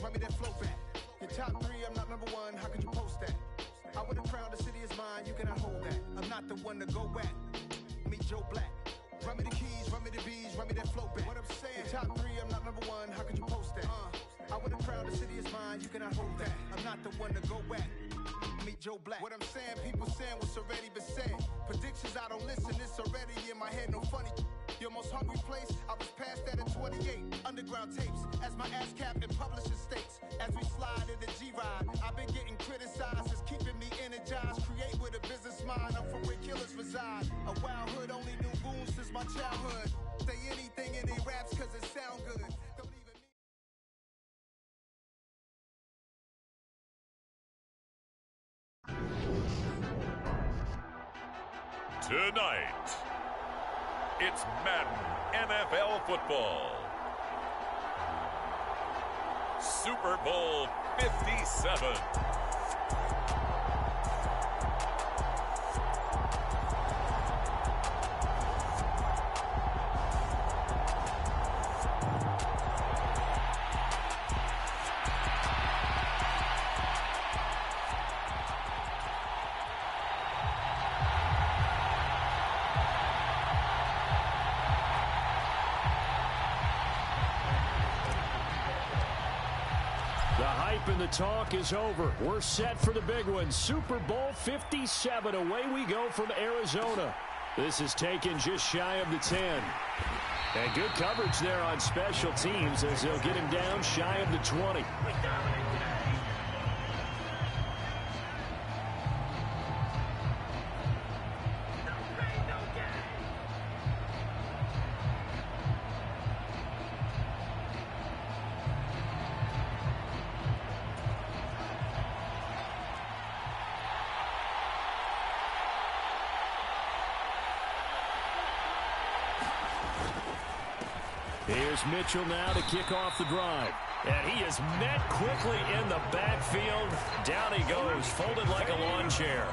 run me that flow back. Your top three, I'm not number one, how could you post that? I would have crowned the city is mine, you cannot hold that. I'm not the one to go at. Meet Joe Black. Run me the keys, run me the bees, run me that flow back. What I'm saying, your top three, I'm not number one, how could you post that? I would have crowned the city is mine, you cannot hold that. I'm not the one to go at. Meet Joe Black. What I'm saying, people saying what's already been said. Predictions, I don't listen, it's already in my head, no funny. Your most hungry place, I was past that at 28. Underground tapes, as my ass cap in publishing states. As we slide in the G-Ride, I've been getting criticized, it's keeping me energized. Create with a business mind, I'm from where killers reside. A wild hood, only knew goons since my childhood. Say anything in they raps cause it sound good. Don't even need... Tonight, it's Madden NFL football. Super Bowl 57. And the talk is over. We're set for the big one. Super Bowl 57. Away we go from Arizona. This is taken just shy of the 10. And good coverage there on special teams as they'll get him down shy of the 20. Here's Mitchell now to kick off the drive. And he is met quickly in the backfield. Down he goes, folded like a lawn chair.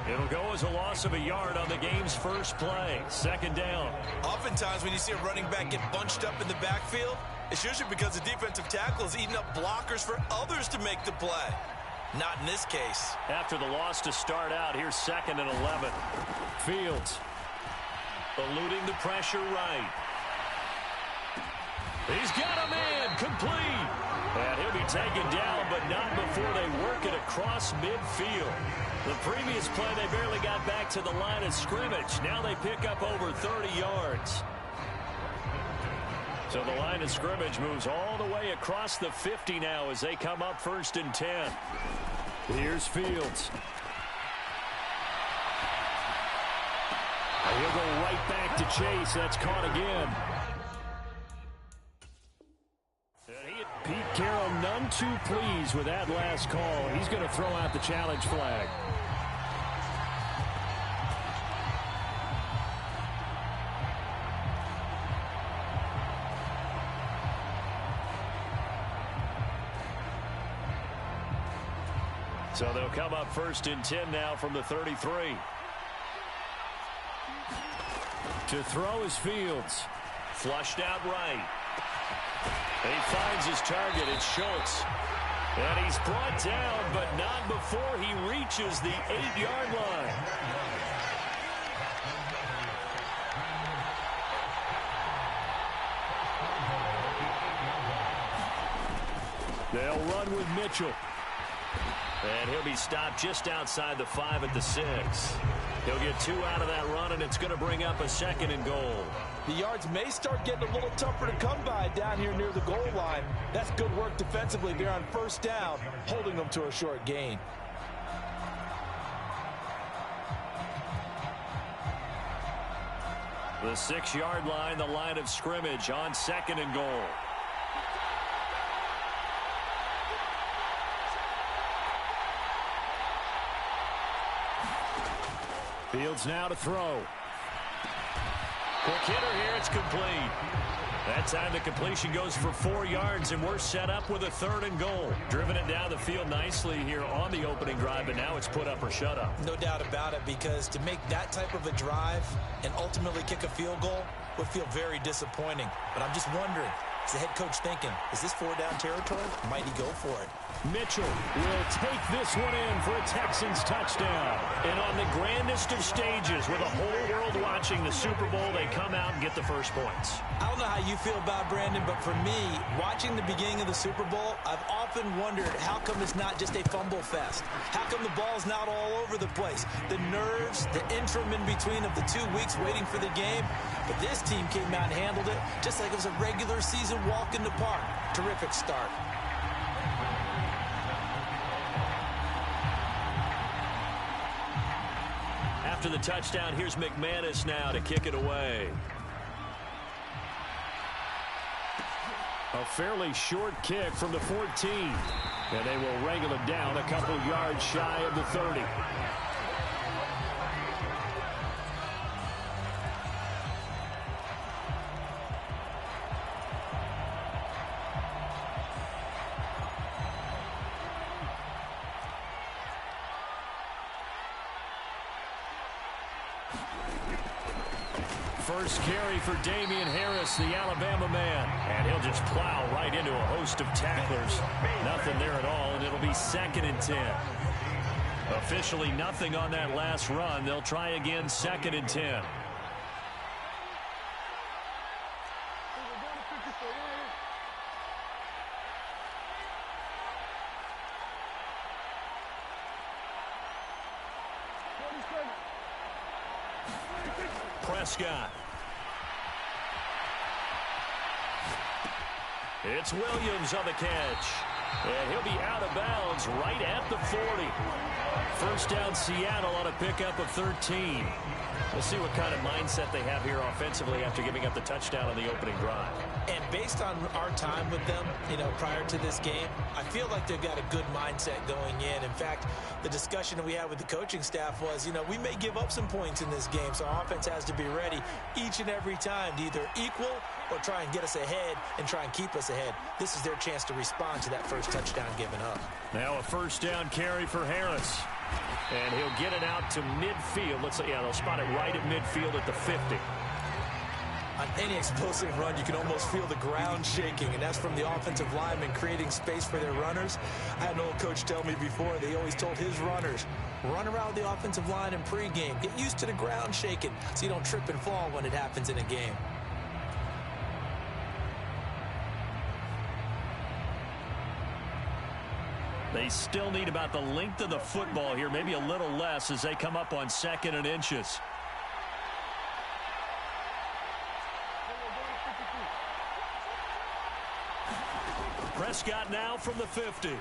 It'll go as a loss of a yard on the game's first play. Second down. Oftentimes when you see a running back get bunched up in the backfield, it's usually because the defensive tackle is eating up blockers for others to make the play. Not in this case. After the loss to start out, here's 2nd and 11. Fields eluding the pressure right. He's got a man complete. And he'll be taken down, but not before they work it across midfield. The previous play, they barely got back to the line of scrimmage. Now they pick up over 30 yards. So the line of scrimmage moves all the way across the 50 now as they come up 1st and 10. Here's Fields. He'll go right back to Chase. That's caught again. Pete Carroll none too pleased with that last call. He's going to throw out the challenge flag. So they'll come up 1st and 10 now from the 33. To throw is Fields. Flushed out right. And he finds his target. It's Schultz. And he's brought down, but not before he reaches the 8-yard line. They'll run with Mitchell. And he'll be stopped just outside the 5 at the 6. He'll get 2 out of that run, and it's going to bring up a 2nd and goal. The yards may start getting a little tougher to come by down here near the goal line. That's good work defensively there on 1st down, holding them to a short gain. The 6-yard line, the line of scrimmage on 2nd and goal. Fields now to throw. Quick hitter here, it's complete. That time the completion goes for 4 yards, and we're set up with a 3rd and goal. Driven it down the field nicely here on the opening drive, but now it's put up or shut up. No doubt about it, because to make that type of a drive and ultimately kick a field goal would feel very disappointing. But I'm just wondering, Is the head coach thinking, is this 4-down territory? Might he go for it? Mitchell will take this one in for a Texans touchdown. And on the grandest of stages, with the whole world watching the Super Bowl, they come out and get the first points. I don't know how you feel about Brandon, but for me, watching the beginning of the Super Bowl, I've often wondered how come it's not just a fumble fest? How come the ball's not all over the place? The nerves, the interim in between of the 2 weeks waiting for the game. But this team came out and handled it just like it was a regular season walk in the park. Terrific start. After the touchdown, here's McManus now to kick it away. A fairly short kick from the 14. And they will wrangle it down a couple yards shy of the 30. First carry for Damian Harris, the Alabama man. And he'll just plow right into a host of tacklers. Nothing there at all, and it'll be 2nd and 10. Officially nothing on that last run. They'll try again, 2nd and 10. Prescott. It's Williams on the catch. And he'll be out of bounds right at the 40. First down, Seattle on a pickup of 13. We'll see what kind of mindset they have here offensively after giving up the touchdown on the opening drive. And based on our time with them, prior to this game, I feel like they've got a good mindset going in. In fact, the discussion that we had with the coaching staff was, we may give up some points in this game, so our offense has to be ready each and every time to either equal or try and get us ahead and try and keep us ahead. This is their chance to respond to that first touchdown given up. Now a first down carry for Harris. And he'll get it out to midfield. They'll spot it right at midfield at the 50. On any explosive run, you can almost feel the ground shaking, and that's from the offensive linemen creating space for their runners. I had an old coach tell me before, they always told his runners, run around the offensive line in pregame. Get used to the ground shaking so you don't trip and fall when it happens in a game. They still need about the length of the football here, maybe a little less as they come up on 2nd and inches. Prescott now from the 50. On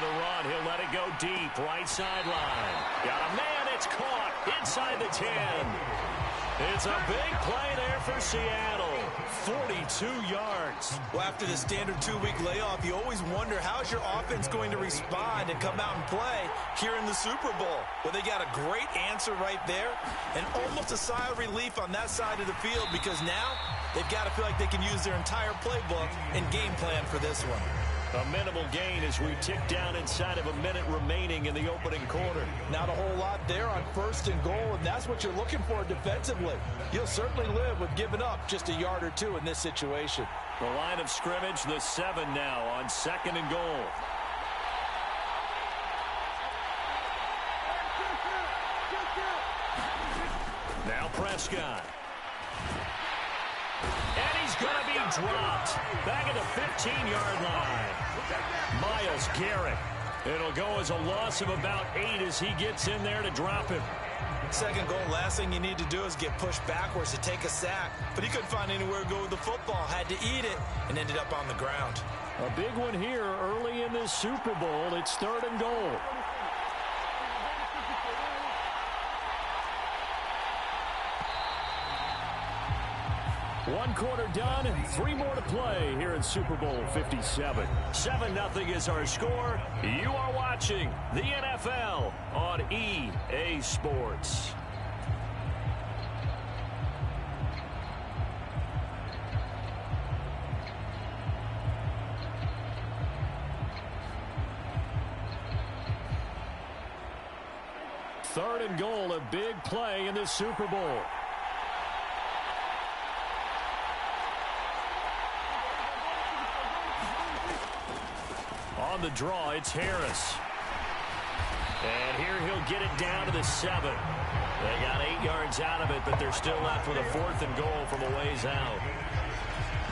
the run, he'll let it go deep, right sideline. Got a man, it's caught inside the 10. It's a big play there for Seattle. 42 yards. Well, after the standard 2-week layoff, you always wonder how's your offense going to respond and come out and play here in the Super Bowl. Well, they got a great answer right there and almost a sigh of relief on that side of the field because now they've got to feel like they can use their entire playbook and game plan for this one. A minimal gain as we tick down inside of a minute remaining in the opening quarter. Not a whole lot there on 1st and goal, and that's what you're looking for defensively. You'll certainly live with giving up just a yard or two in this situation. The line of scrimmage, the 7 now on 2nd and goal. Now Prescott. And he's going to be dropped back at the 15-yard line. Myles Garrett. It'll go as a loss of about 8 as he gets in there to drop him. 2nd goal, last thing you need to do is get pushed backwards to take a sack. But he couldn't find anywhere to go with the football. Had to eat it and ended up on the ground. A big one here early in this Super Bowl. It's 3rd and goal. One quarter done, 3 more to play here in Super Bowl 57. 7-0 is our score. You are watching the NFL on EA Sports. Third and goal, a big play in this Super Bowl. on the draw. It's Harris. And here he'll get it down to the 7. They got 8 yards out of it, but they're still left with a 4th and goal from a ways out.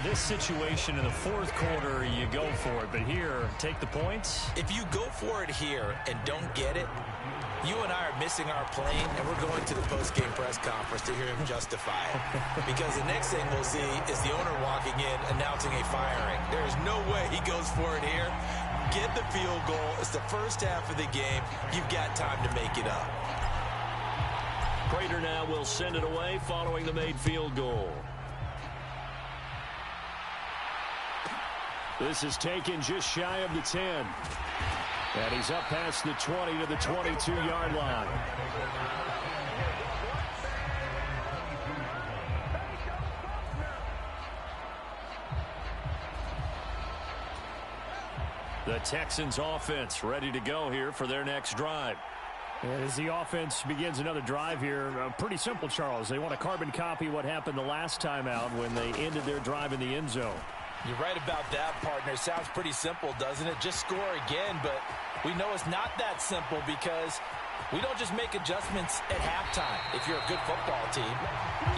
This situation in the fourth quarter, you go for it. But here, take the points. If you go for it here and don't get it, you and I are missing our plane, and we're going to the post-game press conference to hear him justify it. Because the next thing we'll see is the owner walking in, announcing a firing. There is no way he goes for it here. Get the field goal. It's the first half of the game. You've got time to make it up. Prater now will send it away following the made field goal. This is taken just shy of the 10. And he's up past the 20 to the 22-yard line. The Texans offense ready to go here for their next drive. As the offense begins another drive here, pretty simple, Charles. They want to carbon copy what happened the last time out when they ended their drive in the end zone. You're right about that, partner. Sounds pretty simple, doesn't it? Just score again, but we know it's not that simple because we don't just make adjustments at halftime. If you're a good football team,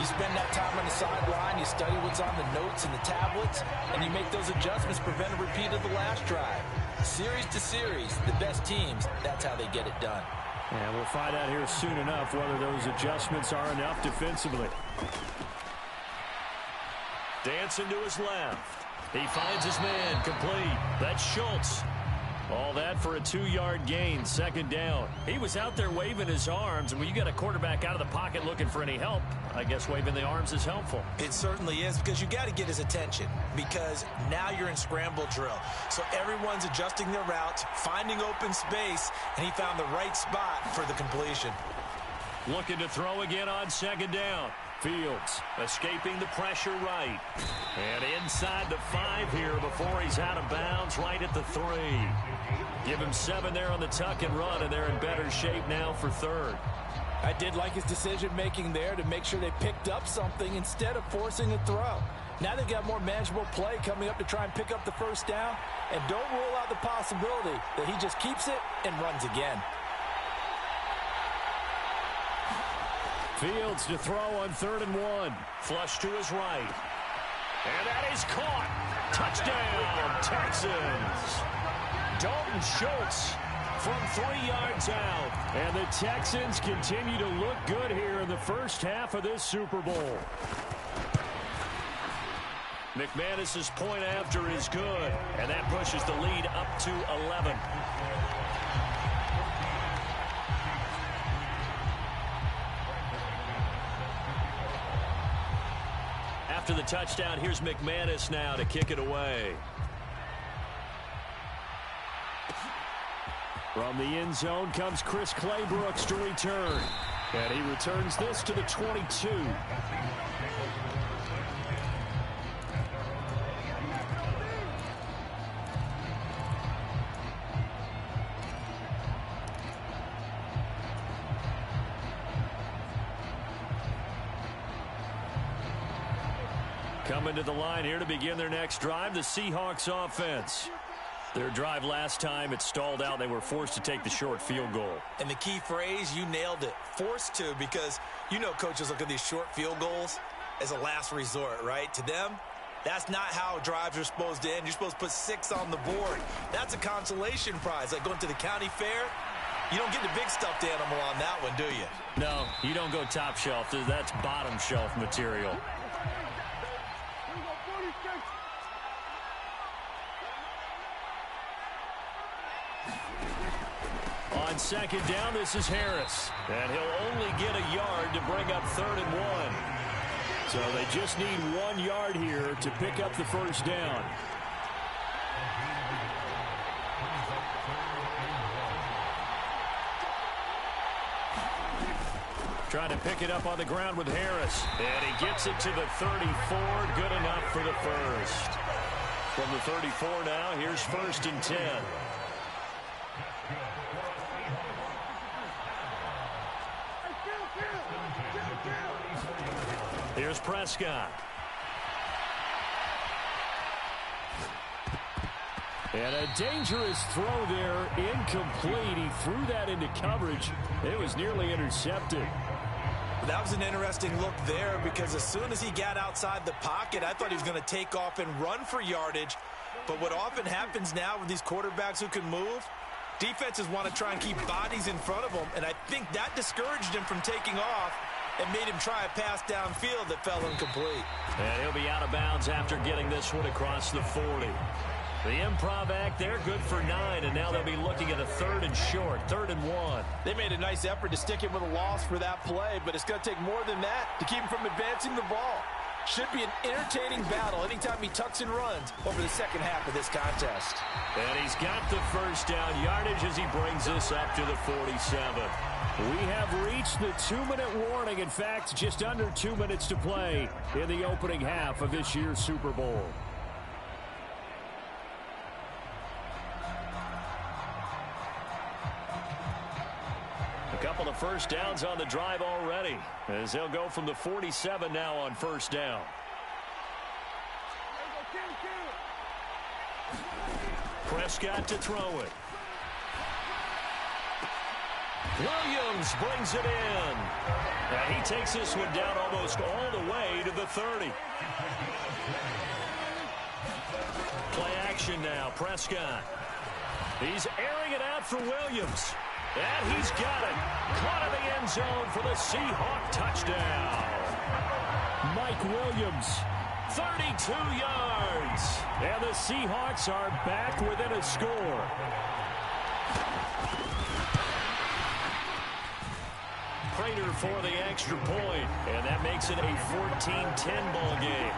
you spend that time on the sideline, you study what's on the notes and the tablets, and you make those adjustments, prevent a repeat of the last drive. Series to series, the best teams, that's how they get it done. And we'll find out here soon enough whether those adjustments are enough defensively. Dancing to his left. He finds his man complete. That's Schultz. All that for a 2-yard gain, 2nd down. He was out there waving his arms, and when you got a quarterback out of the pocket looking for any help, I guess waving the arms is helpful. It certainly is, because you got to get his attention, because now you're in scramble drill. So everyone's adjusting their routes, finding open space, and he found the right spot for the completion. Looking to throw again on 2nd down. Fields escaping the pressure right. And inside the 5 here before he's out of bounds, right at the 3. Give him 7 there on the tuck and run, and they're in better shape now for 3rd. I did like his decision-making there to make sure they picked up something instead of forcing a throw. Now they've got more manageable play coming up to try and pick up the 1st down, and don't rule out the possibility that he just keeps it and runs again. Fields to throw on 3rd and 1. Flush to his right. And that is caught. Touchdown, Texans. Dalton Schultz from 3 yards out. And the Texans continue to look good here in the first half of this Super Bowl. McManus's point after is good. And that pushes the lead up to 11. After the touchdown, here's McManus now to kick it away. From the end zone comes Chris Claybrooks to return. And he returns this to the 22. Coming to the line here to begin their next drive, the Seahawks offense. Their drive last time, it stalled out. They were forced to take the short field goal. And the key phrase, you nailed it, forced to, because you know coaches look at these short field goals as a last resort, right? To them, that's not how drives are supposed to end. You're supposed to put 6 on the board. That's a consolation prize, like going to the county fair. You don't get the big stuffed animal on that one, do you? No, you don't go top shelf. That's bottom shelf material. On 2nd down, this is Harris. And he'll only get a yard to bring up 3rd and 1. So they just need 1 yard here to pick up the 1st down. Trying to pick it up on the ground with Harris. And he gets it to the 34. Good enough for the 1st. From the 34 now, here's 1st and 10. Here's Prescott. And a dangerous throw there, incomplete. He threw that into coverage. It was nearly intercepted. That was an interesting look there because as soon as he got outside the pocket, I thought he was going to take off and run for yardage. But what often happens now with these quarterbacks who can move, defenses want to try and keep bodies in front of them, and I think that discouraged him from taking off and made him try a pass downfield that fell incomplete. And he'll be out of bounds after getting this one across the 40. The improv act, they're good for 9, and now they'll be looking at a 3rd and short, 3rd and 1. They made a nice effort to stick him with a loss for that play, but it's going to take more than that to keep him from advancing the ball. Should be an entertaining battle anytime he tucks and runs over the second half of this contest. And he's got the first down yardage as he brings this up to the 47. We have reached the 2-minute warning. In fact, just under 2 minutes to play in the opening half of this year's Super Bowl. A couple of first downs on the drive already, as they'll go from the 47 now on first down. Prescott to throw it. Williams brings it in. And he takes this one down almost all the way to the 30. Play action now, Prescott. He's airing it out for Williams. And he's got it. Caught in the end zone for the Seahawk touchdown. Mike Williams, 32 yards. And the Seahawks are back within a score. Prater for the extra point. And that makes it a 14-10 ball game.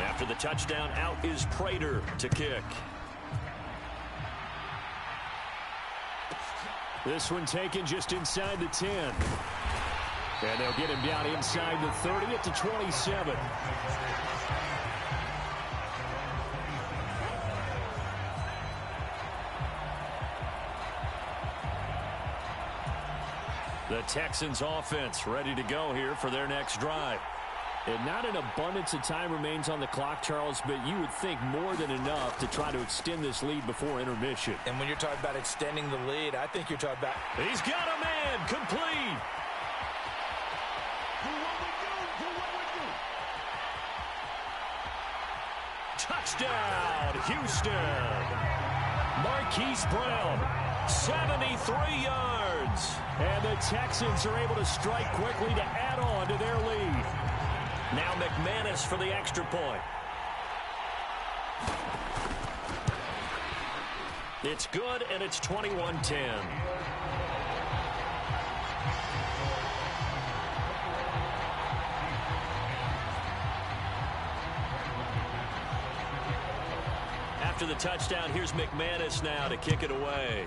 After the touchdown, out is Prater to kick. This one taken just inside the 10. And they'll get him down inside the 30 at the 27. The Texans offense ready to go here for their next drive. And not an abundance of time remains on the clock, Charles, but you would think more than enough to try to extend this lead before intermission. And when you're talking about extending the lead, I think you're talking about... He's got a man, complete. Touchdown, Houston. Marquise Brown, 73 yards. And the Texans are able to strike quickly to add on to their lead. Now McManus for the extra point. It's good, and it's 21-10. After the touchdown, here's McManus now to kick it away.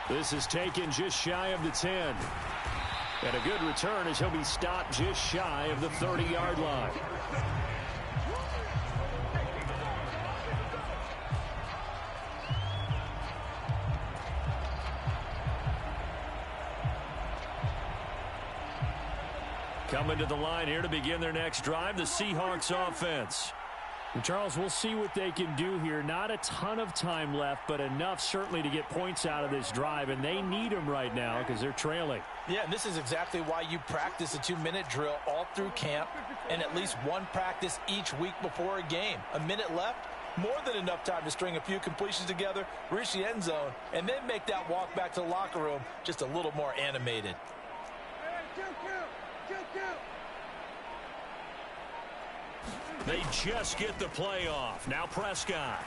This is taken just shy of the 10. And a good return as he'll be stopped just shy of the 30-yard line. Coming to the line here to begin their next drive, the Seahawks offense. And Charles, we'll see what they can do here. Not a ton of time left, but enough certainly to get points out of this drive, and they need them right now because they're trailing. Yeah, and this is exactly why you practice a 2-minute drill all through camp and at least one practice each week before a game. A minute left, more than enough time to string a few completions together, reach the end zone, and then make that walk back to the locker room just a little more animated. They just get the play off. Now Prescott.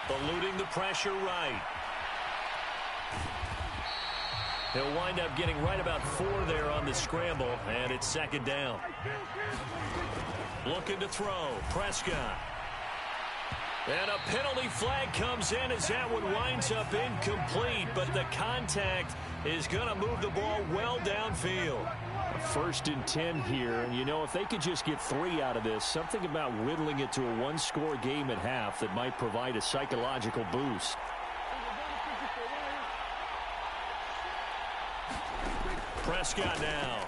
Eluding the pressure right. He'll wind up getting right about 4 there on the scramble, and it's second down. Looking to throw. Prescott. And a penalty flag comes in as that one winds up incomplete, but the contact is going to move the ball well downfield. First and 10 here, and you know, if they could just get 3 out of this, something about whittling it to a 1-score game at half that might provide a psychological boost. Prescott now.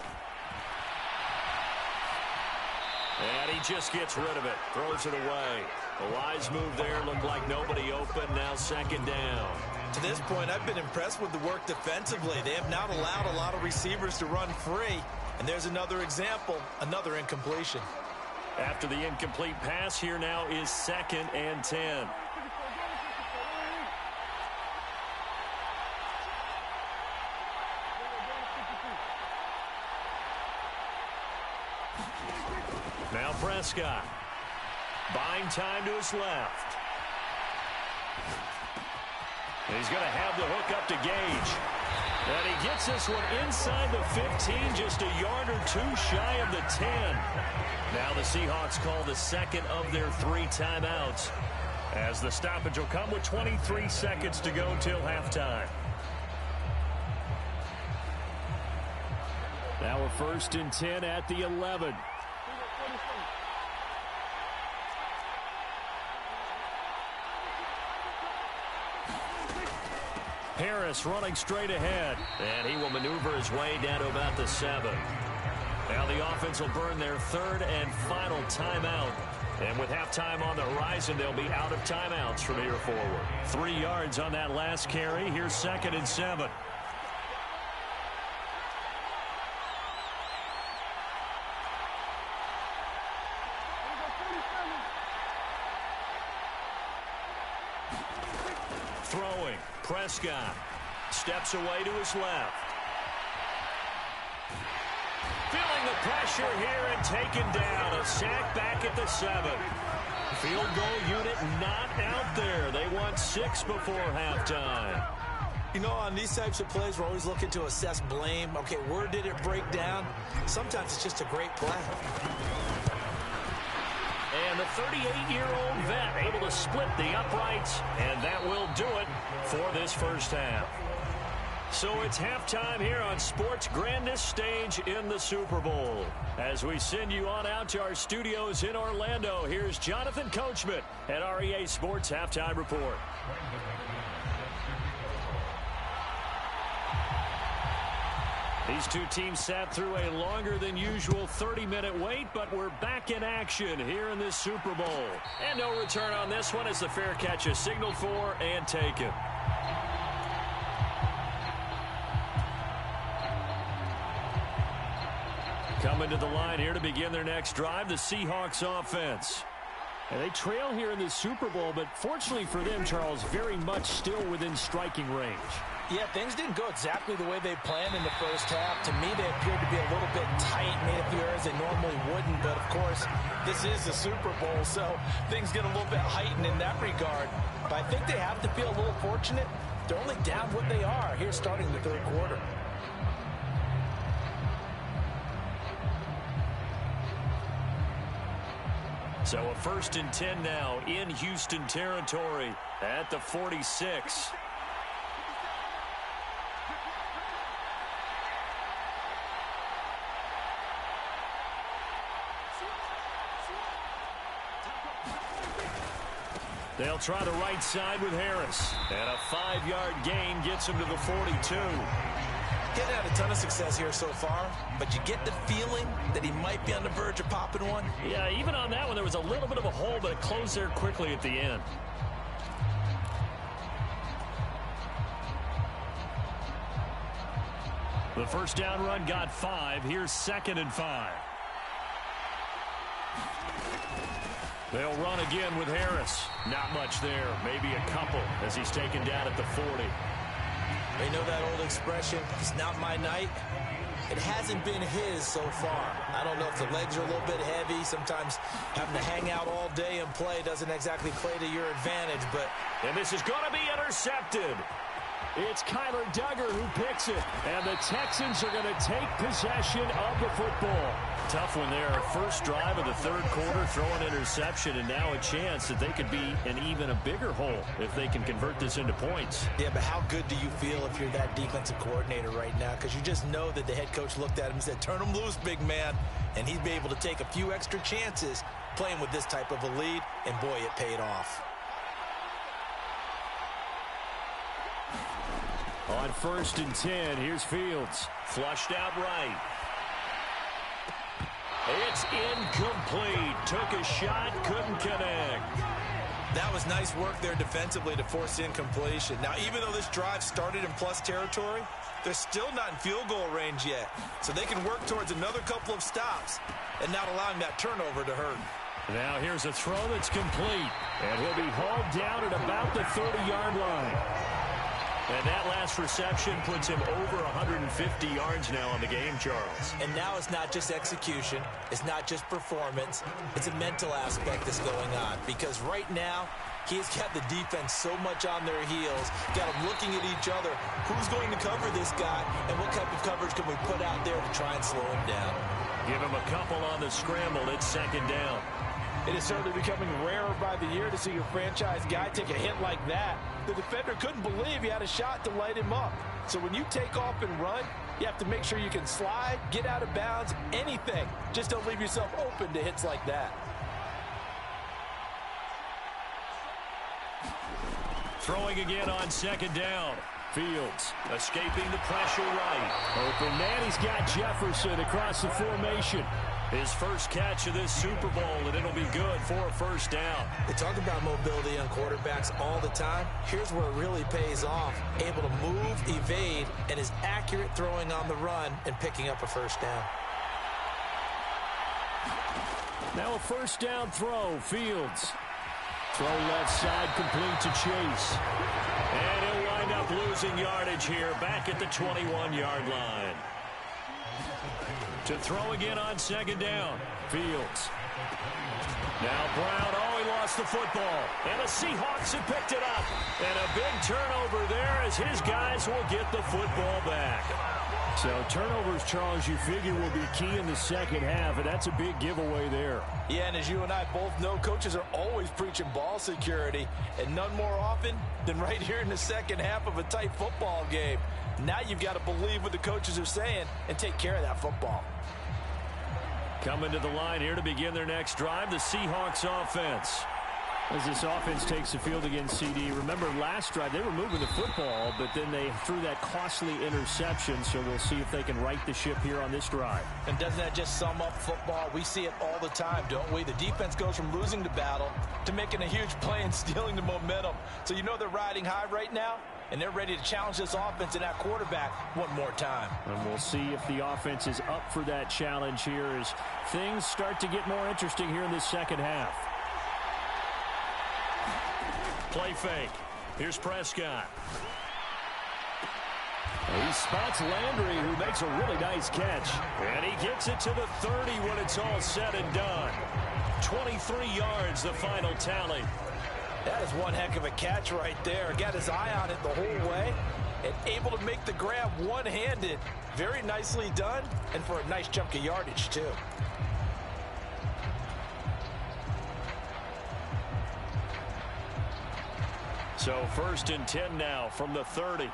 And he just gets rid of it. Throws it away. A wise move there. Looked like nobody open. Now second down. To this point, I've been impressed with the work defensively. They have not allowed a lot of receivers to run free. And there's another example, another incompletion. After the incomplete pass, here now is 2nd and 10. Now Prescott. Buying time to his left. And he's going to have the hook up to Gage. And he gets this one inside the 15, just a yard or two shy of the 10. Now the Seahawks call the second of their 3 timeouts, as the stoppage will come with 23 seconds to go till halftime. Now a 1st and 10 at the 11. Harris running straight ahead, and he will maneuver his way down to about the 7. Now the offense will burn their 3rd and final timeout. And with halftime on the horizon, they'll be out of timeouts from here forward. 3 yards on that last carry. Here's 2nd and 7. Throwing. Prescott steps away to his left. Feeling the pressure here and taken down. A sack back at the 7. Field goal unit not out there. They won 6 before halftime. You know, on these types of plays, we're always looking to assess blame. Okay, where did it break down? Sometimes it's just a great play. And the 38-year-old vet able to split the uprights, and that will do it for this first half. So it's halftime here on sports' grandest stage in the Super Bowl. As we send you on out to our studios in Orlando, here's Jonathan Coachman at REA Sports Halftime Report. These two teams sat through a longer than usual 30-minute wait, but we're back in action here in this Super Bowl. And no return on this one as the fair catch is signaled for and taken. Coming to the line here to begin their next drive, the Seahawks offense. And they trail here in the Super Bowl, but fortunately for them, Charles, very much still within striking range. Yeah, things didn't go exactly the way they planned in the first half. To me, they appeared to be a little bit tight, made a few errors they normally wouldn't. But, of course, this is the Super Bowl, so things get a little bit heightened in that regard. But I think they have to feel a little fortunate. They're only down what they are here starting the third quarter. So a 1st and 10 now in Houston territory at the 46. They'll try the right side with Harris. And a 5-yard gain gets him to the 42. Getting had a ton of success here so far, but you get the feeling that he might be on the verge of popping one. Yeah, even on that one, there was a little bit of a hole, but it closed there quickly at the end. The first down run got 5. Here's 2nd and 5. They'll run again with Harris. Not much there. Maybe a couple as he's taken down at the 40. You know that old expression, it's not my night? It hasn't been his so far. I don't know if the legs are a little bit heavy. Sometimes having to hang out all day and play doesn't exactly play to your advantage. But and this is going to be intercepted. It's Kyler Duggar who picks it. And the Texans are going to take possession of the football. Tough one there. First drive of the third quarter, throwing interception, and now a chance that they could be in even a bigger hole if they can convert this into points. Yeah, but how good do you feel if you're that defensive coordinator right now? Because you just know that the head coach looked at him and said, turn him loose, big man. And he'd be able to take a few extra chances playing with this type of a lead, and boy, it paid off. On 1st and 10, here's Fields. Flushed out right. It's incomplete. Took a shot, couldn't connect. That was nice work there defensively to force incompletion. Now, even though this drive started in plus territory, they're still not in field goal range yet. So they can work towards another couple of stops and not allowing that turnover to hurt. Now here's a throw that's complete. And he'll be hauled down at about the 30-yard line. And that last reception puts him over 150 yards now on the game, Charles. And now it's not just execution. It's not just performance. It's a mental aspect that's going on. Because right now, he's got the defense so much on their heels, got them looking at each other. Who's going to cover this guy, and what type of coverage can we put out there to try and slow him down? Give him a couple on the scramble. It's 2nd down. It is certainly becoming rarer by the year to see your franchise guy take a hit like that. The defender couldn't believe he had a shot to light him up. So when you take off and run, you have to make sure you can slide, get out of bounds, anything. Just don't leave yourself open to hits like that. Throwing again on 2nd down. Fields escaping the pressure right. Open man, he's got Jefferson across the formation. His first catch of this Super Bowl, and it'll be good for a 1st down. They talk about mobility on quarterbacks all the time. Here's where it really pays off. Able to move, evade, and is accurate throwing on the run and picking up a 1st down. Now a 1st down throw. Fields. Throw left side complete to Chase. And he'll wind up losing yardage here back at the 21-yard line. To throw again on 2nd down. Fields. Now Brown. Oh, he lost the football. And the Seahawks have picked it up. And a big turnover there as his guys will get the football back. So turnovers, Charles, you figure will be key in the 2nd half, and that's a big giveaway there. Yeah, and as you and I both know, coaches are always preaching ball security, and none more often than right here in the 2nd half of a tight football game. Now you've got to believe what the coaches are saying and take care of that football. Coming to the line here to begin their next drive, the Seahawks offense. As this offense takes the field against CD, remember last drive they were moving the football, but then they threw that costly interception, so we'll see if they can right the ship here on this drive. And doesn't that just sum up football? We see it all the time, don't we? The defense goes from losing the battle to making a huge play and stealing the momentum. So you know they're riding high right now, and they're ready to challenge this offense and that quarterback one more time. And we'll see if the offense is up for that challenge here as things start to get more interesting here in this 2nd half. Play fake. Here's Prescott. He spots Landry, who makes a really nice catch. And he gets it to the 30 when it's all said and done. 23 yards, the final tally. That is one heck of a catch right there. Got his eye on it the whole way and able to make the grab one-handed. Very nicely done, and for a nice chunk of yardage, too. So 1st and 10 now from the 30.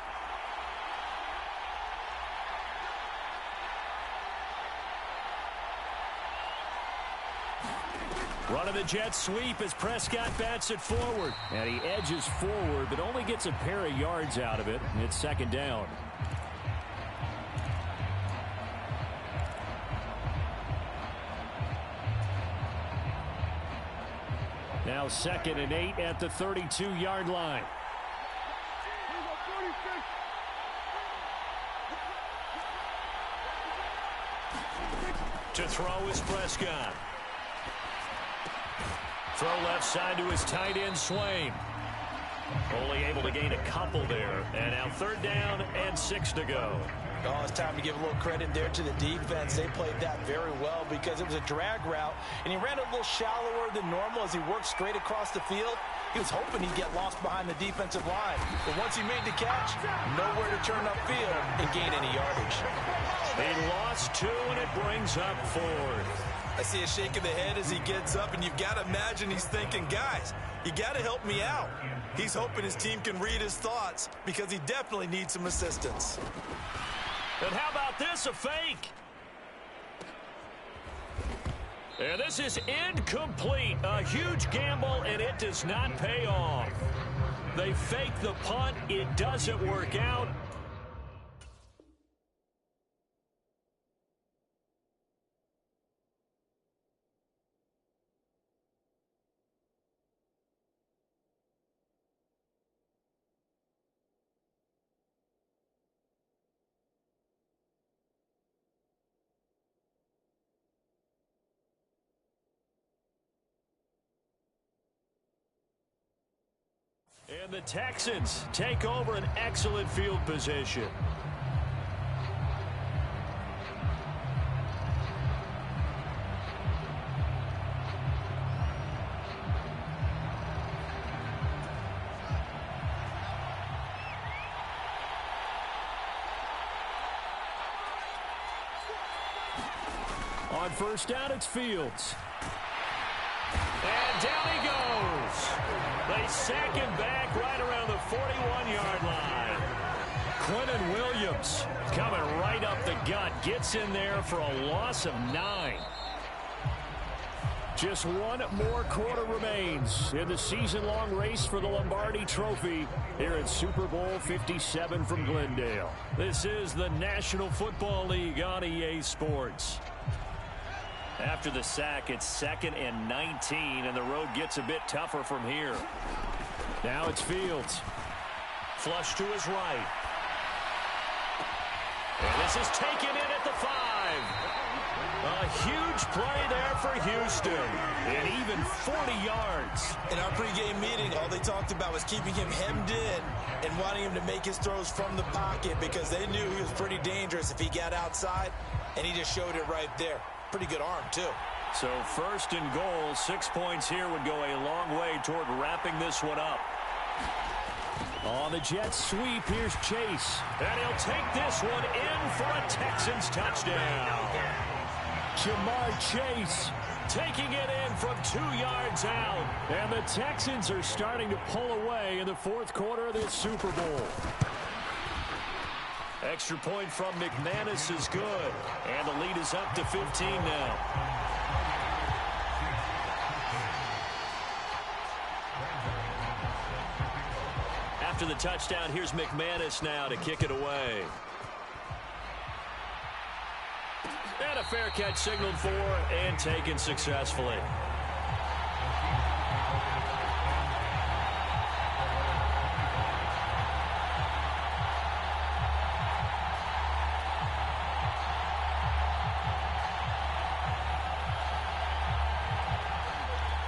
Running the jet sweep as Prescott bats it forward. And he edges forward, but only gets a pair of yards out of it. It's 2nd down. Now 2nd and 8 at the 32-yard line. To throw is Prescott. Throw left side to his tight end, Swain. Only able to gain a couple there. And now 3rd down and 6 to go. Oh, it's time to give a little credit there to the defense. They played that very well because it was a drag route, and he ran a little shallower than normal as he worked straight across the field. He was hoping he'd get lost behind the defensive line. But once he made the catch, nowhere to turn upfield and gain any yardage. He lost 2, and it brings up 4th. I see a shake of the head as he gets up, and you've got to imagine he's thinking, guys, you got to help me out. He's hoping his team can read his thoughts because he definitely needs some assistance. And how about this, a fake? And this is incomplete. A huge gamble, and it does not pay off. They fake the punt. It doesn't work out. And the Texans take over an excellent field position. On first down, it's Fields. And down he goes. They sack him back right around the 41-yard line. Quentin Williams coming right up the gut. Gets in there for a loss of 9. Just one more quarter remains in the season-long race for the Lombardi Trophy here at Super Bowl 57 from Glendale. This is the National Football League on EA Sports. After the sack, it's 2nd and 19, and the road gets a bit tougher from here. Now it's Fields. Flush to his right. And this is taken in at the 5. A huge play there for Houston. And even 40 yards. In our pregame meeting, all they talked about was keeping him hemmed in and wanting him to make his throws from the pocket because they knew he was pretty dangerous if he got outside, and he just showed it right there. Pretty good arm, too. So 1st and goal, 6 points here would go a long way toward wrapping this one up. On the Jets sweep, here's Chase. And he'll take this one in for a Texans touchdown. Jamar Chase taking it in from 2 yards out. And the Texans are starting to pull away in the 4th quarter of this Super Bowl. Extra point from McManus is good. And the lead is up to 15 now. After the touchdown, here's McManus now to kick it away. And a fair catch signaled for and taken successfully.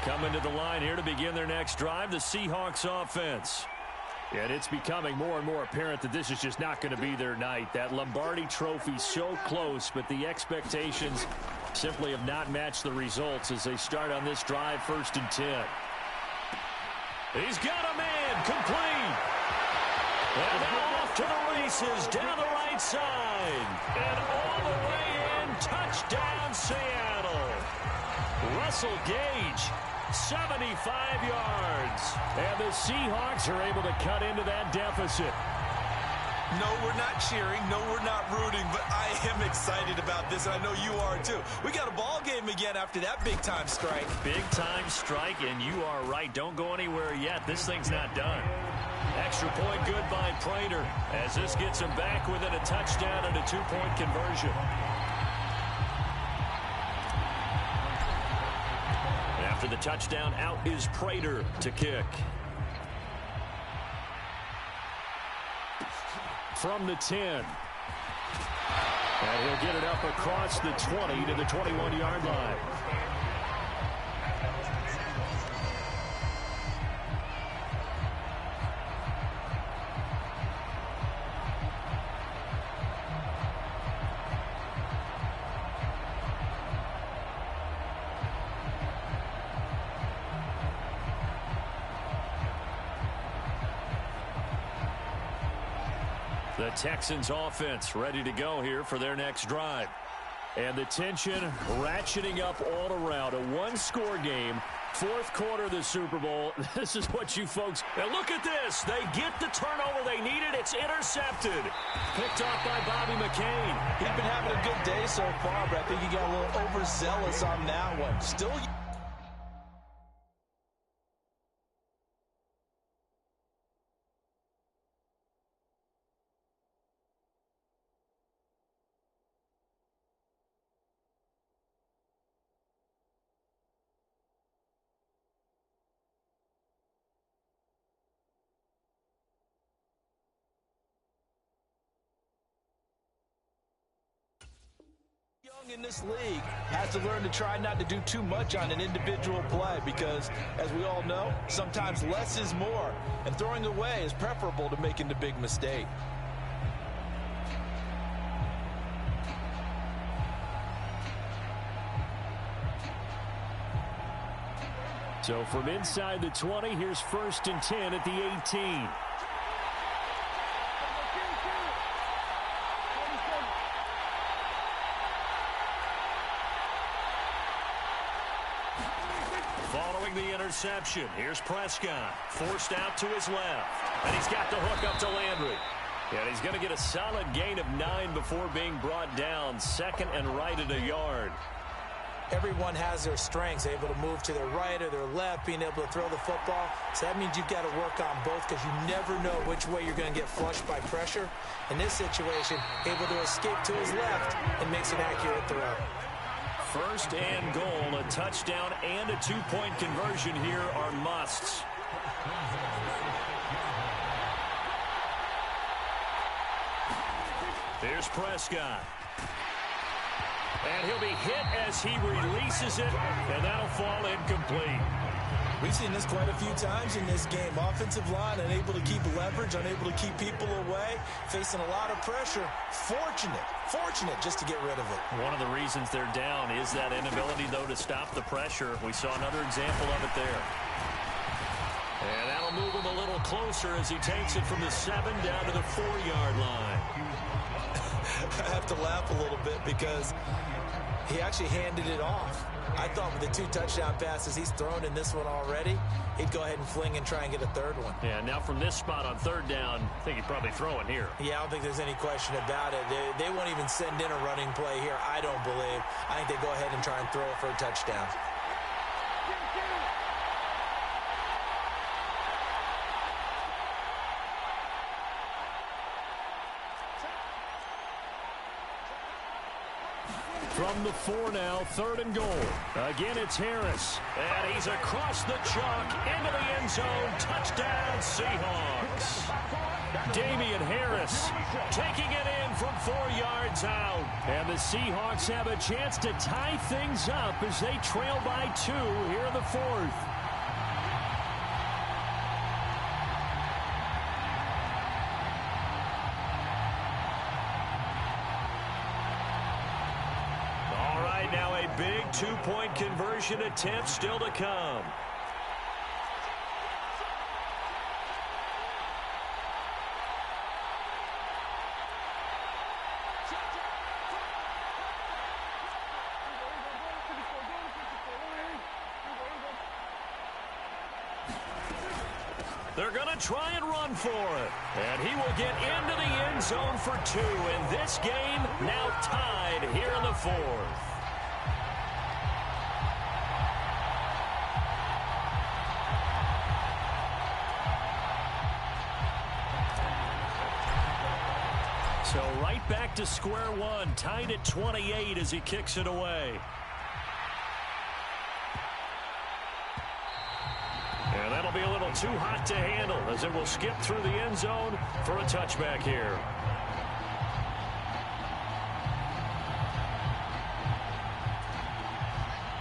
Coming to the line here to begin their next drive, the Seahawks offense. And it's becoming more and more apparent that this is just not going to be their night. That Lombardi Trophy so close, but the expectations simply have not matched the results as they start on this drive, 1st and 10. He's got a man, complete. And now off to the races, down the right side. And all the way in, touchdown Seattle. Russell Gage, 75 yards. And the Seahawks are able to cut into that deficit. No, we're not cheering. No, we're not rooting. But I am excited about this, and I know you are too. We got a ball game again after that big-time strike. Big-time strike, and you are right. Don't go anywhere yet. This thing's not done. Extra point good by Prater as this gets him back within a touchdown and a 2-point conversion. After the touchdown, out is Prater to kick. From the 10. And he'll get it up across the 20 to the 21-yard line. The Texans offense ready to go here for their next drive. And the tension ratcheting up all around. A one-score game, 4th quarter of the Super Bowl. This is what you folks... Now look at this. They get the turnover they needed. It's intercepted. Picked off by Bobby McCain. He's been having a good day so far, but I think he got a little overzealous on that one. Still... in this league has to learn to try not to do too much on an individual play because, as we all know, sometimes less is more, and throwing away is preferable to making the big mistake. So from inside the 20, here's 1st and 10 at the 18. Following the interception, here's Prescott. Forced out to his left. And he's got the hook up to Landry. And he's going to get a solid gain of 9 before being brought down. 2nd and right at a yard. Everyone has their strengths, able to move to their right or their left, being able to throw the football. So that means you've got to work on both because you never know which way you're going to get flushed by pressure. In this situation, able to escape to his left and makes an accurate throw. 1st and goal, a touchdown and a 2-point conversion here are musts. Here's Prescott. And he'll be hit as he releases it, and that'll fall incomplete. We've seen this quite a few times in this game. Offensive line unable to keep leverage, unable to keep people away, facing a lot of pressure. Fortunate just to get rid of it. One of the reasons they're down is that inability, though, to stop the pressure. We saw another example of it there. And that'll move him a little closer as he takes it from the 7 down to the 4-yard line. I have to laugh a little bit because he actually handed it off. I thought with the 2 touchdown passes he's thrown in this one already, he'd go ahead and fling and try and get a 3rd one. Yeah, now from this spot on 3rd down, I think he'd probably throw it here. Yeah, I don't think there's any question about it. They won't even send in a running play here, I don't believe. I think they go ahead and try and throw it for a touchdown. From the 4 now, 3rd and goal. Again, it's Harris. And he's across the chalk, into the end zone. Touchdown, Seahawks. Damian Harris taking it in from 4 yards out. And the Seahawks have a chance to tie things up as they trail by 2 here in the 4th. Big 2-point conversion attempt still to come. They're going to try and run for it. And he will get into the end zone for 2. And this game now tied here in the 4th. So right back to square one, tied at 28 as he kicks it away. And that'll be a little too hot to handle as it will skip through the end zone for a touchback here.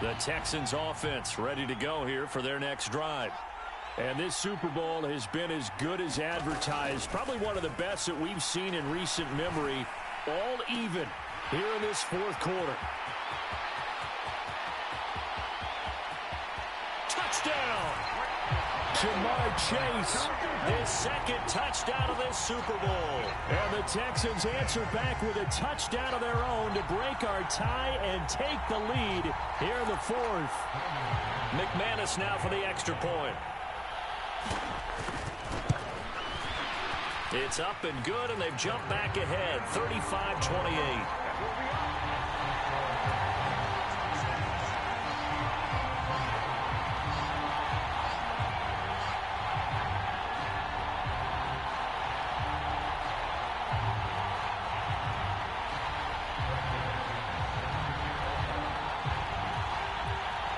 The Texans offense ready to go here for their next drive. And this Super Bowl has been as good as advertised. Probably one of the best that we've seen in recent memory. All even here in this 4th quarter. Touchdown! Jamar Chase, his 2nd touchdown of this Super Bowl. And the Texans answer back with a touchdown of their own to break our tie and take the lead here in the 4th. McManus now for the extra point. It's up and good, and they've jumped back ahead, 35-28.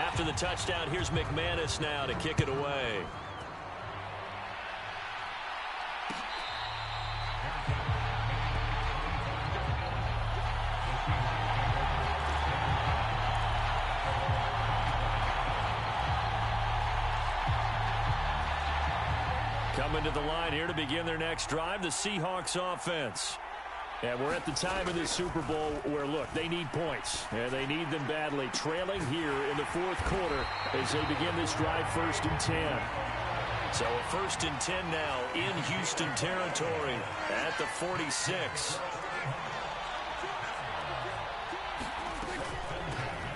After the touchdown, here's McManus now to kick it away. Coming to the line here to begin their next drive, the Seahawks offense. And we're at the time in this Super Bowl where, look, they need points. And they need them badly. Trailing here in the fourth quarter as they begin this drive 1st and 10. So a 1st and 10 now in Houston territory at the 46.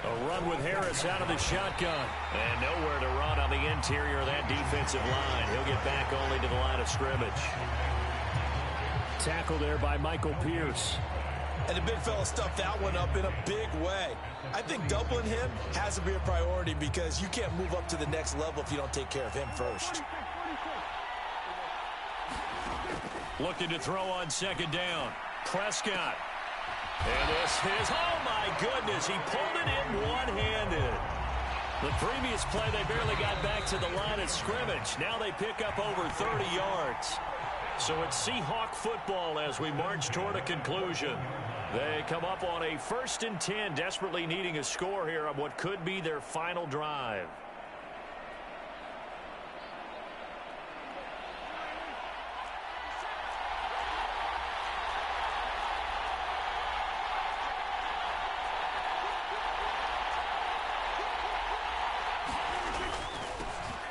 A run with Harris out of the shotgun. And nowhere to run on the interior of that defensive line. He'll get back only to the line of scrimmage. Tackle there by Michael Pierce. And the big fella stuffed that one up in a big way. I think doubling him has to be a priority because you can't move up to the next level if you don't take care of him first. Looking to throw on 2nd down. Prescott. And this is, oh my goodness, he pulled it in one-handed. The previous play, they barely got back to the line of scrimmage. Now they pick up over 30 yards. So it's Seahawk football as we march toward a conclusion. They come up on a 1st and 10, desperately needing a score here on what could be their final drive.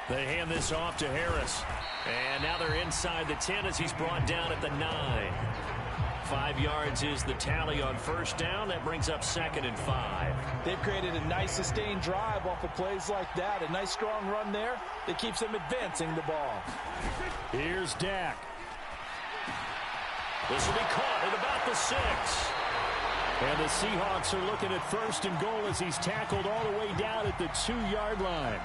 They hand this off to Harris. And now they're inside the 10 as he's brought down at the 9. 5 yards is the tally on 1st down. That brings up 2nd and 5. They've created a nice sustained drive off of plays like that. A nice strong run there that keeps them advancing the ball. Here's Dak. This will be caught at about the 6. And the Seahawks are looking at 1st and goal as he's tackled all the way down at the 2-yard line.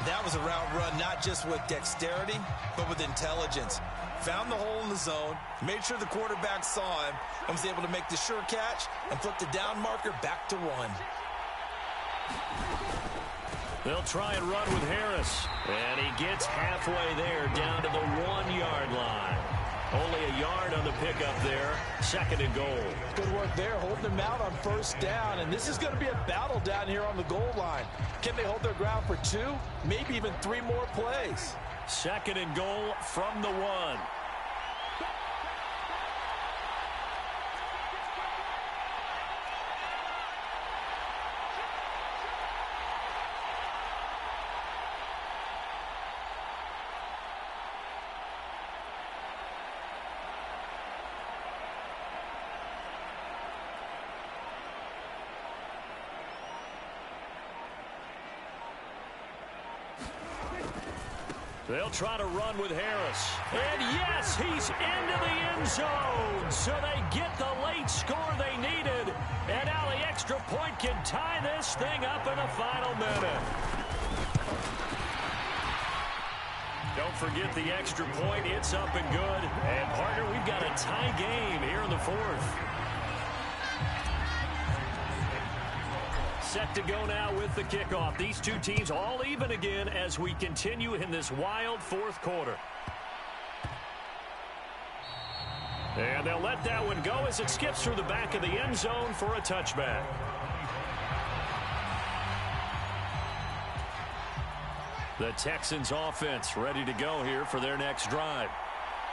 That was a route run not just with dexterity, but with intelligence. Found the hole in the zone, made sure the quarterback saw him, and was able to make the sure catch and flip the down marker back to 1. They'll try and run with Harris. And he gets halfway there down to the 1-yard line. Only a yard on the pickup there. 2nd and goal. Good work there, holding them out on 1st down. And this is going to be a battle down here on the goal line. Can they hold their ground for 2, maybe even 3 more plays? 2nd and goal from the 1. They'll try to run with Harris. And yes, he's into the end zone. So they get the late score they needed. And now the extra point can tie this thing up in the final minute. Don't forget the extra point. It's up and good. And, partner, we've got a tie game here in the 4th. Set to go now with the kickoff. These two teams all even again as we continue in this wild 4th quarter. And they'll let that one go as it skips through the back of the end zone for a touchback. The Texans offense ready to go here for their next drive.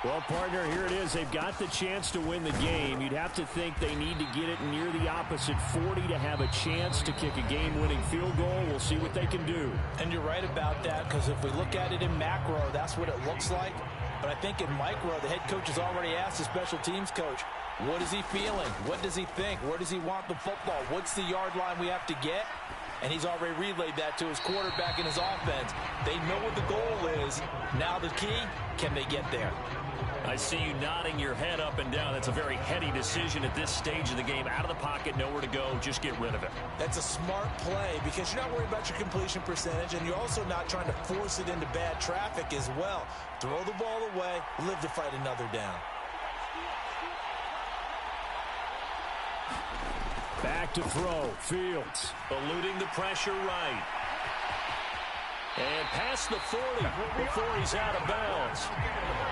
Well, partner, here it is. They've got the chance to win the game. You'd have to think they need to get it near the opposite 40 to have a chance to kick a game-winning field goal. We'll see what they can do. And you're right about that, because if we look at it in macro, that's what it looks like. But I think in micro, the head coach has already asked the special teams coach, what is he feeling? What does he think? Where does he want the football? What's the yard line we have to get? And he's already relayed that to his quarterback and his offense. They know what the goal is. Now the key, can they get there? I see you nodding your head up and down. That's a very heady decision at this stage of the game. Out of the pocket, nowhere to go. Just get rid of it. That's a smart play because you're not worried about your completion percentage, and you're also not trying to force it into bad traffic as well. Throw the ball away, live to fight another down. Back to throw. Fields. Eluding the pressure right. And past the 40 before he's out of bounds.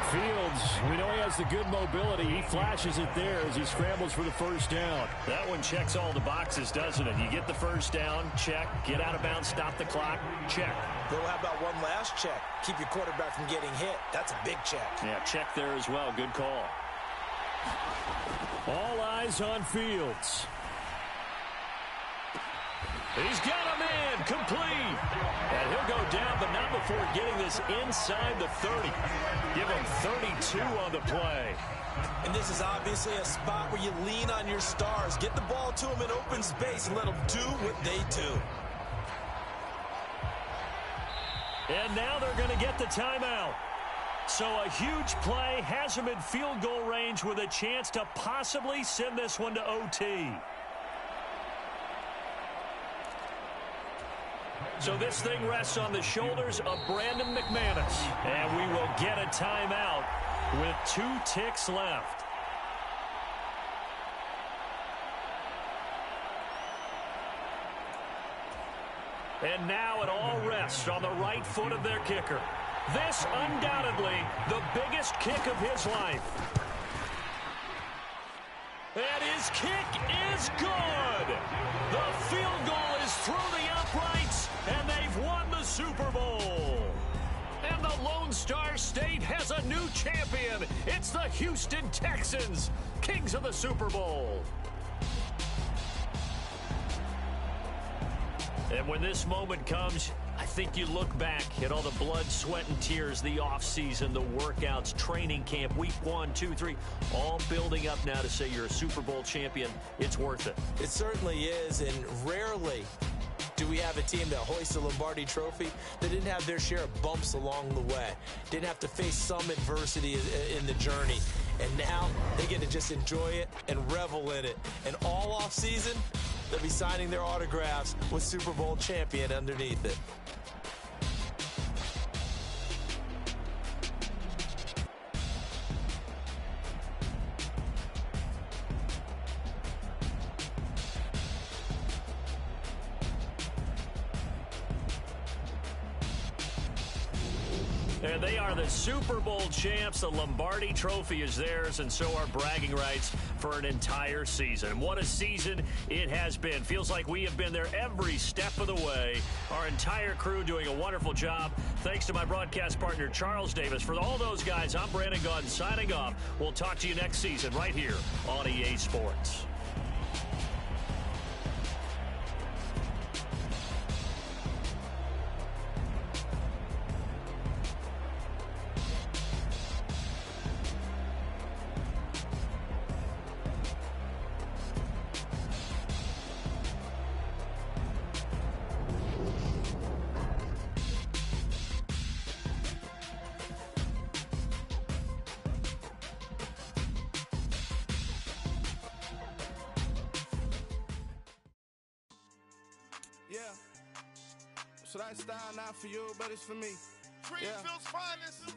Fields, we know he has the good mobility. He flashes it there as he scrambles for the first down. That one checks all the boxes, doesn't it? You get the first down, check. Get out of bounds, stop the clock, check. Well, how about one last check? Keep your quarterback from getting hit. That's a big check. Yeah, check there as well. Good call. All eyes on Fields. He's got a man complete. And he'll go down, but not before getting this inside the 30. Give him 32 on the play. And this is obviously a spot where you lean on your stars. Get the ball to them in open space and let them do what they do. And now they're going to get the timeout. So a huge play has him in field goal range with a chance to possibly send this one to OT. So this thing rests on the shoulders of Brandon McManus. And we will get a timeout with 2 ticks left. And now it all rests on the right foot of their kicker. This undoubtedly the biggest kick of his life. And his kick is good. The field goal is through the uprights, and they've won the Super Bowl. And the Lone Star State has a new champion. It's the Houston Texans, kings of the Super Bowl. And when this moment comes, I think you look back at all the blood, sweat, and tears, the offseason, the workouts, training camp, week 1, 2, 3, all building up now to say you're a Super Bowl champion. It's worth it. It certainly is, and rarely do we have a team that hoists a Lombardi trophy that didn't have their share of bumps along the way, didn't have to face some adversity in the journey. And now they get to just enjoy it and revel in it. And all offseason, they'll be signing their autographs with Super Bowl champion underneath it. And they are the Super Bowl champs. The Lombardi Trophy is theirs, and so are bragging rights for an entire season. What a season it has been. Feels like we have been there every step of the way. Our entire crew doing a wonderful job. Thanks to my broadcast partner, Charles Davis. For all those guys, I'm Brandon Gaudin signing off. We'll talk to you next season right here on EA Sports. Yeah. So that style not for you, but it's for me. Greenfield's finest.